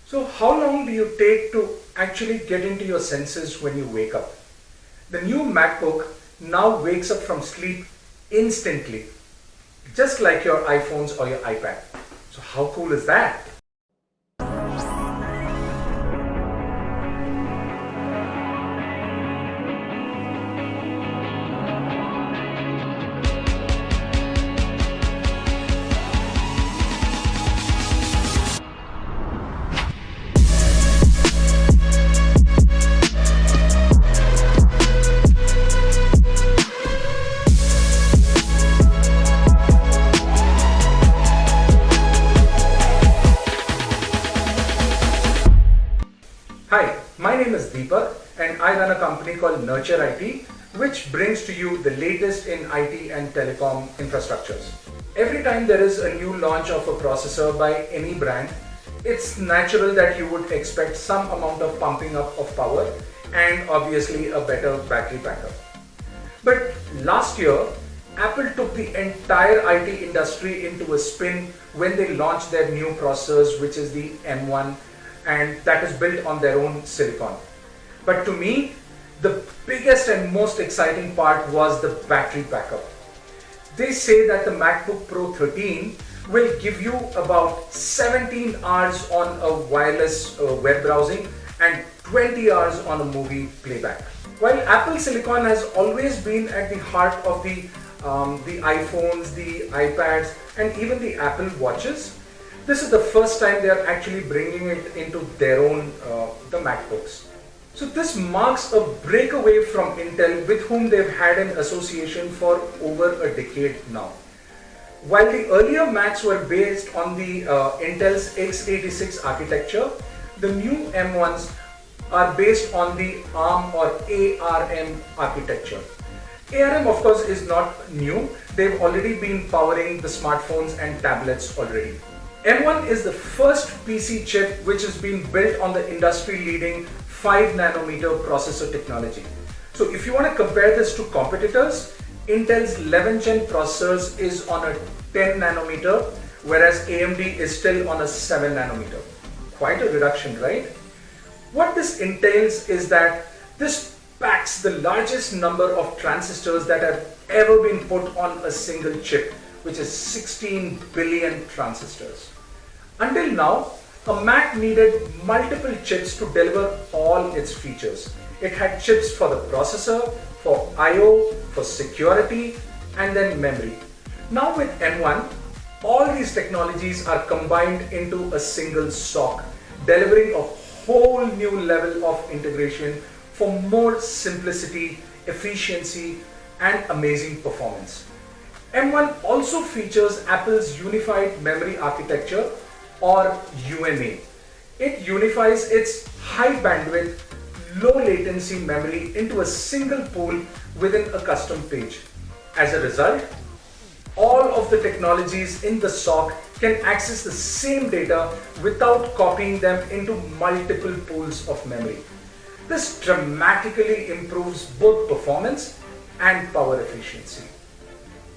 So how long do you take to actually get into your senses when you wake up? The new MacBook now wakes up from sleep instantly, just like your iPhones or your iPad. So how cool is that? Hi, my name is Deepak and I run a company called Nurture IT, which brings to you the latest in IT and telecom infrastructures. Every time there is a new launch of a processor by any brand, it's natural that you would expect some amount of pumping up of power and obviously a better battery backup. But last year, Apple took the entire IT industry into a spin when they launched their new processors, which is the M1, and that is built on their own silicon. But to me, the biggest and most exciting part was the battery backup. They say that the MacBook Pro 13 will give you about 17 hours on a wireless web browsing and 20 hours on a movie playback. While Apple Silicon has always been at the heart of the iPhones, the iPads, and even the Apple Watches, this is the first time they are actually bringing it into their own, the MacBooks. So this marks a breakaway from Intel, with whom they've had an association for over a decade now. While the earlier Macs were based on the Intel's x86 architecture, the new M1s are based on the ARM or ARM architecture. ARM of course is not new, they've already been powering the smartphones and tablets already. M1 is the first PC chip which has been built on the industry-leading 5 nanometer processor technology. So if you want to compare this to competitors, Intel's 11th gen processors is on a 10 nanometer, whereas AMD is still on a 7 nanometer. Quite a reduction, right? What this entails is that this packs the largest number of transistors that have ever been put on a single chip, which is 16 billion transistors. Until now, a Mac needed multiple chips to deliver all its features. It had chips for the processor, for I/O, for security, and then memory. Now with M1, all these technologies are combined into a single SoC, delivering a whole new level of integration for more simplicity, efficiency, and amazing performance. M1 also features Apple's Unified Memory Architecture, or UMA. It unifies its high bandwidth, low latency memory into a single pool within a custom page. As a result, all of the technologies in the SoC can access the same data without copying them into multiple pools of memory. This dramatically improves both performance and power efficiency.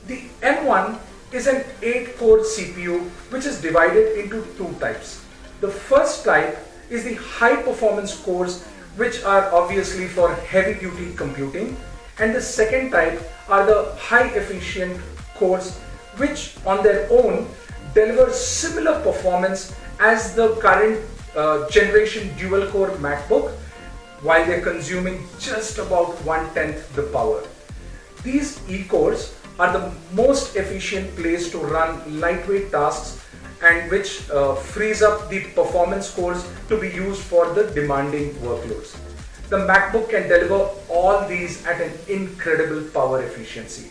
The M1 is an 8-core CPU which is divided into two types. The first type is the high-performance cores, which are obviously for heavy-duty computing, and the second type are the high-efficient cores, which on their own deliver similar performance as the current generation dual-core MacBook, while they're consuming just about 1/10 the power. These E-cores are the most efficient place to run lightweight tasks, and which frees up the performance cores to be used for the demanding workloads. The MacBook can deliver all these at an incredible power efficiency.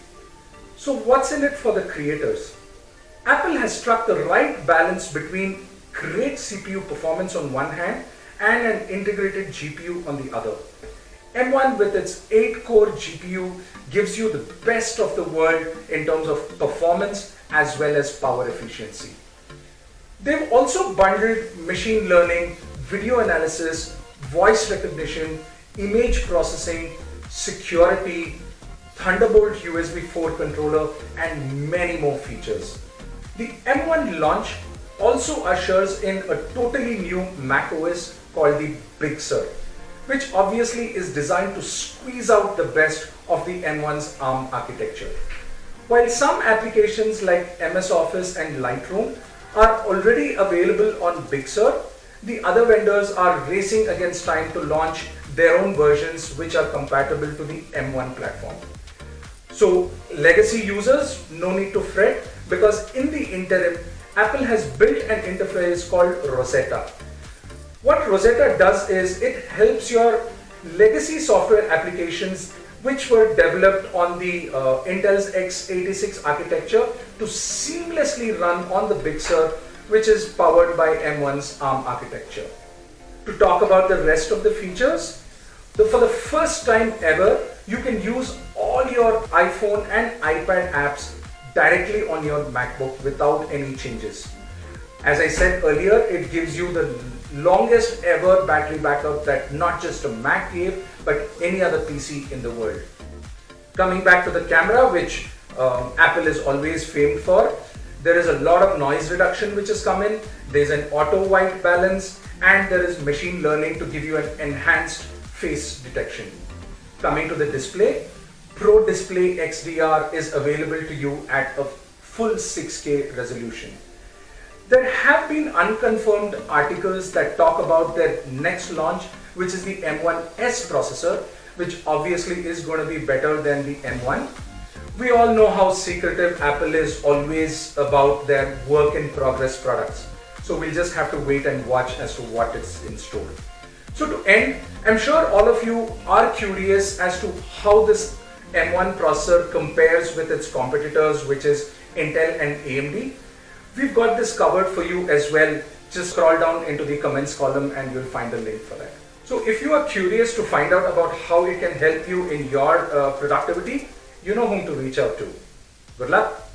So what's in it for the creators? Apple has struck the right balance between great CPU performance on one hand and an integrated GPU on the other. M1 with its 8-core GPU gives you the best of the world in terms of performance as well as power efficiency. They've also bundled machine learning, video analysis, voice recognition, image processing, security, Thunderbolt USB 4 controller, and many more features. The M1 launch also ushers in a totally new Mac OS called the Big Sur, which obviously is designed to squeeze out the best of the M1's ARM architecture. While some applications like MS Office and Lightroom are already available on Big Sur, the other vendors are racing against time to launch their own versions which are compatible to the M1 platform. So legacy users, no need to fret, because in the interim, Apple has built an interface called Rosetta. What Rosetta does is it helps your legacy software applications which were developed on the Intel's x86 architecture to seamlessly run on the Big Sur, which is powered by M1's ARM architecture. To talk about the rest of the features, for the first time ever, you can use all your iPhone and iPad apps directly on your MacBook without any changes. As I said earlier, it gives you the longest ever battery backup that not just a Mac gave, but any other PC in the world. Coming back to the camera, which Apple is always famed for, there is a lot of noise reduction which has come in, there's an auto white balance, and there is machine learning to give you an enhanced face detection. Coming to the display, Pro Display XDR is available to you at a full 6K resolution. There have been unconfirmed articles that talk about their next launch, which is the M1S processor, which obviously is going to be better than the M1. We all know how secretive Apple is always about their work in progress products. So we'll just have to wait and watch as to what is in store. So to end, I'm sure all of you are curious as to how this M1 processor compares with its competitors, which is Intel and AMD. We've got this covered for you as well. Just scroll down into the comments column and you'll find a link for that. So if you are curious to find out about how it can help you in your productivity, you know whom to reach out to. Good luck.